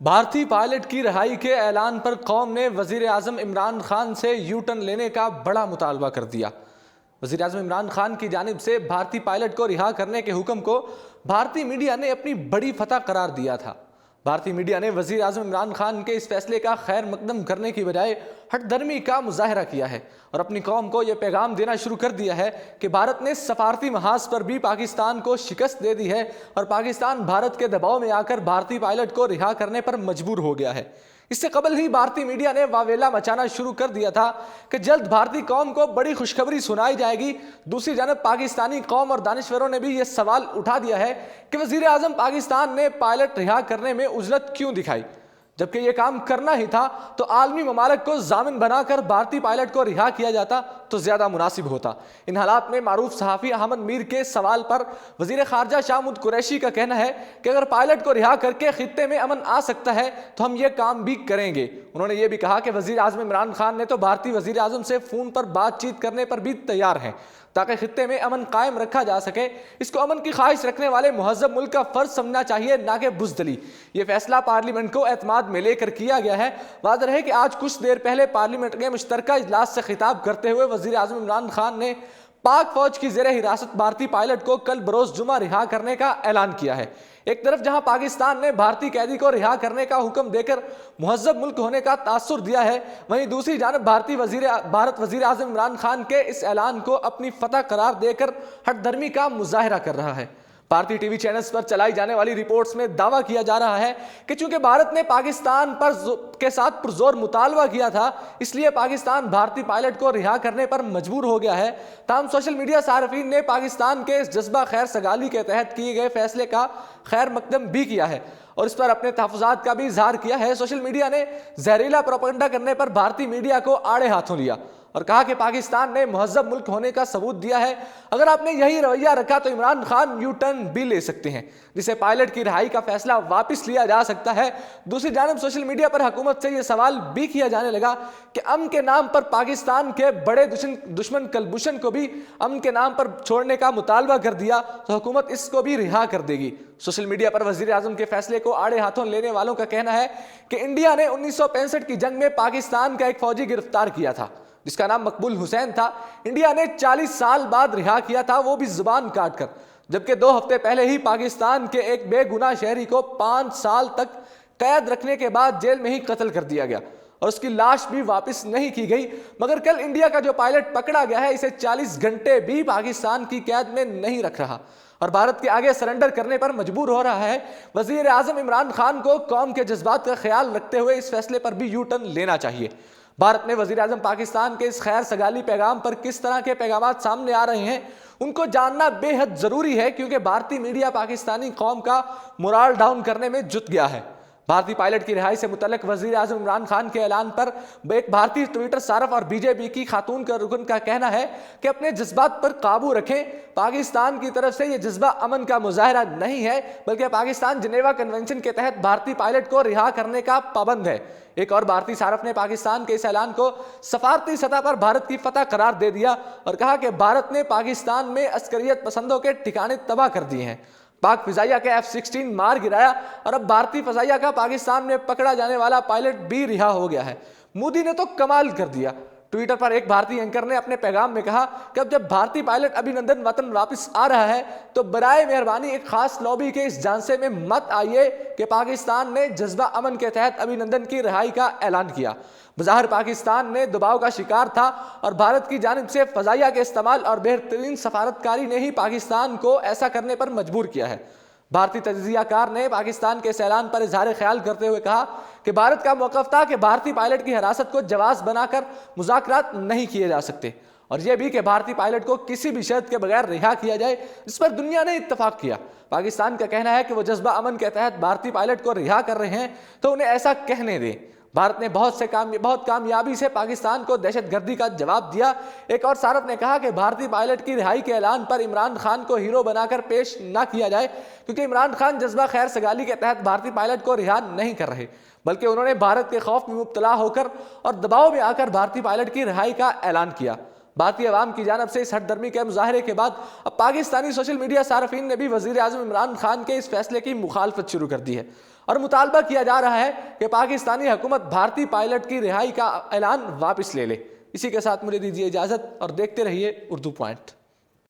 بھارتی پائلٹ کی رہائی کے اعلان پر قوم نے وزیر اعظم عمران خان سے یو ٹرن لینے کا بڑا مطالبہ کر دیا۔ وزیر اعظم عمران خان کی جانب سے بھارتی پائلٹ کو رہا کرنے کے حکم کو بھارتی میڈیا نے اپنی بڑی فتح قرار دیا تھا۔ بھارتی میڈیا نے وزیر اعظم عمران خان کے اس فیصلے کا خیر مقدم کرنے کی بجائے ہٹ درمی کا مظاہرہ کیا ہے اور اپنی قوم کو یہ پیغام دینا شروع کر دیا ہے کہ بھارت نے سفارتی محاذ پر بھی پاکستان کو شکست دے دی ہے اور پاکستان بھارت کے دباؤ میں آ کر بھارتی پائلٹ کو رہا کرنے پر مجبور ہو گیا ہے۔ اس سے قبل ہی بھارتی میڈیا نے واویلا مچانا شروع کر دیا تھا کہ جلد بھارتی قوم کو بڑی خوشخبری سنائی جائے گی۔ دوسری جانب پاکستانی قوم اور دانشوروں نے بھی یہ سوال اٹھا دیا ہے کہ وزیر اعظم پاکستان نے پائلٹ رہا کرنے میں عجلت کیوں دکھائی، جبکہ یہ کام کرنا ہی تھا تو عالمی ممالک کو ضامن بنا کر بھارتی پائلٹ کو رہا کیا جاتا تو زیادہ مناسب ہوتا۔ ان حالات میں معروف صحافی احمد میر کے سوال پر وزیر خارجہ شاہ محمود قریشی کا کہنا ہے کہ اگر پائلٹ کو رہا کر کے خطے میں امن آ سکتا ہے تو ہم یہ کام بھی کریں گے۔ انہوں نے یہ بھی کہا کہ وزیر اعظم عمران خان نے تو بھارتی وزیر اعظم سے فون پر بات چیت کرنے پر بھی تیار ہیں تاکہ خطے میں امن قائم رکھا جا سکے۔ اس کو امن کی خواہش رکھنے والے مہذب ملک کا فرض سمجھنا چاہیے، نہ کہ بزدلی۔ یہ فیصلہ پارلیمنٹ کو اعتماد میں لے کر کیا گیا ہے۔ واضح رہے کہ آج کچھ دیر پہلے پارلیمنٹ کے مشترکہ اجلاس سے خطاب کرتے ہوئے وزیر اعظم عمران خان نے پاک فوج کی زیر حراست بھارتی پائلٹ کو کل بروز جمعہ رہا کرنے کا اعلان کیا ہے۔ ایک طرف جہاں پاکستان نے بھارتی قیدی کو رہا کرنے کا حکم دے کر مہذب ملک ہونے کا تاثر دیا ہے، وہیں دوسری جانب بھارت وزیر اعظم عمران خان کے اس اعلان کو اپنی فتح قرار دے کر ہٹ درمی کا مظاہرہ کر رہا ہے۔ بھارتی ٹی وی چینلز پر چلائی جانے والی رپورٹس میں دعویٰ کیا جا رہا ہے کہ چونکہ بھارت نے پاکستان کے ساتھ پرزور مطالبہ کیا تھا، اس لیے پاکستان بھارتی پائلٹ کو رہا کرنے پر مجبور ہو گیا ہے۔ تاہم سوشل میڈیا صارفین نے پاکستان کے اس جذبہ خیر سگالی کے تحت کیے گئے فیصلے کا خیر مقدم بھی کیا ہے اور اس پر اپنے تحفظات کا بھی اظہار کیا ہے۔ سوشل میڈیا نے زہریلا پروپیگنڈا کرنے پر بھارتی میڈیا کو آڑے ہاتھوں لیا اور کہا کہ پاکستان نے مہذب ملک ہونے کا ثبوت دیا ہے۔ اگر آپ نے یہی رویہ رکھا تو عمران خان یو ٹرن بھی لے سکتے ہیں، جسے پائلٹ کی رہائی کا فیصلہ واپس لیا جا سکتا ہے۔ دوسری جانب سوشل میڈیا پر حکومت سے یہ سوال بھی کیا جانے لگا کہ امن کے نام پر پاکستان کے بڑے دشمن کلبھوشن کو بھی امن کے نام پر چھوڑنے کا مطالبہ کر دیا تو حکومت اس کو بھی رہا کر دے گی۔ سوشل میڈیا پر وزیر اعظم کے فیصلے کو آڑے ہاتھوں لینے والوں کا کہنا ہے کہ انڈیا نے 1965 کی جنگ میں پاکستان کا ایک فوجی گرفتار کیا تھا جس کا نام مقبول حسین تھا۔ انڈیا نے 40 سال بعد رہا کیا تھا، وہ بھی زبان کاٹ کر، جبکہ 2 ہفتے پہلے ہی پاکستان کے ایک بے گناہ شہری کو 5 سال تک قید رکھنے کے بعد جیل میں ہی قتل کر دیا گیا اور اس کی لاش بھی واپس نہیں کی گئی۔ مگر کل انڈیا کا جو پائلٹ پکڑا گیا ہے، اسے 40 گھنٹے بھی پاکستان کی قید میں نہیں رکھ رہا اور بھارت کے آگے سرنڈر کرنے پر مجبور ہو رہا ہے۔ وزیر اعظم عمران خان کو قوم کے جذبات کا خیال رکھتے ہوئے اس فیصلے پر بھی یو ٹرن لینا چاہیے۔ بھارت میں وزیر اعظم پاکستان کے اس خیر سگالی پیغام پر کس طرح کے پیغامات سامنے آ رہے ہیں، ان کو جاننا بے حد ضروری ہے، کیونکہ بھارتی میڈیا پاکستانی قوم کا مورال ڈاؤن کرنے میں جٹ گیا ہے۔ بھارتی پائلٹ کی رہائی سے متعلق وزیر اعظم عمران خان کے اعلان پر ایک بھارتی ٹویٹر صارف اور بی جے پی کی خاتون کا رکن کا کہنا ہے کہ اپنے جذبات پر قابو رکھیں۔ پاکستان کی طرف سے یہ جذبہ امن کا مظاہرہ نہیں ہے، بلکہ پاکستان جنیوا کنونشن کے تحت بھارتی پائلٹ کو رہا کرنے کا پابند ہے۔ ایک اور بھارتی صارف نے پاکستان کے اس اعلان کو سفارتی سطح پر بھارت کی فتح قرار دے دیا اور کہا کہ بھارت نے پاکستان میں عسکریت پسندوں کے ٹھکانے تباہ کر دیے ہیں۔ پاک فضائیہ کے F-16 مار گرایا اور اب بھارتی فضائیہ کا پاکستان میں پکڑا جانے والا پائلٹ بھی رہا ہو گیا ہے۔ مودی نے تو کمال کر دیا۔ ٹویٹر پر ایک بھارتی اینکر نے اپنے پیغام میں کہا کہ اب جب بھارتی پائلٹ ابھینندن وطن واپس آ رہا ہے تو برائے مہربانی ایک خاص لابی کے اس جانسے میں مت آئیے کہ پاکستان نے جذبہ امن کے تحت ابھینندن کی رہائی کا اعلان کیا۔ بظاہر پاکستان نے دباؤ کا شکار تھا اور بھارت کی جانب سے فضائیہ کے استعمال اور بہترین سفارتکاری نے ہی پاکستان کو ایسا کرنے پر مجبور کیا ہے۔ بھارتی تجزیہ کار نے پاکستان کے اس اعلان پر اظہار خیال کرتے ہوئے کہا کہ بھارت کا موقف تھا کہ بھارتی پائلٹ کی حراست کو جواز بنا کر مذاکرات نہیں کیے جا سکتے، اور یہ بھی کہ بھارتی پائلٹ کو کسی بھی شرط کے بغیر رہا کیا جائے، جس پر دنیا نے اتفاق کیا۔ پاکستان کا کہنا ہے کہ وہ جذبہ امن کے تحت بھارتی پائلٹ کو رہا کر رہے ہیں تو انہیں ایسا کہنے دیں۔ بھارت نے بہت کامیابی سے پاکستان کو دہشت گردی کا جواب دیا۔ ایک اور صارف نے کہا کہ بھارتی پائلٹ کی رہائی کے اعلان پر عمران خان کو ہیرو بنا کر پیش نہ کیا جائے، کیونکہ عمران خان جذبہ خیر سگالی کے تحت بھارتی پائلٹ کو رہا نہیں کر رہے، بلکہ انہوں نے بھارت کے خوف میں مبتلا ہو کر اور دباؤ میں آ کر بھارتی پائلٹ کی رہائی کا اعلان کیا۔ بھارتی عوام کی جانب سے اس ہٹ درمی کے مظاہرے کے بعد اب پاکستانی سوشل میڈیا صارفین نے بھی وزیر اعظم عمران خان کے اس فیصلے کی مخالفت شروع کر دی ہے اور مطالبہ کیا جا رہا ہے کہ پاکستانی حکومت بھارتی پائلٹ کی رہائی کا اعلان واپس لے لے۔ اسی کے ساتھ مجھے دیجیے اجازت اور دیکھتے رہیے اردو پوائنٹ۔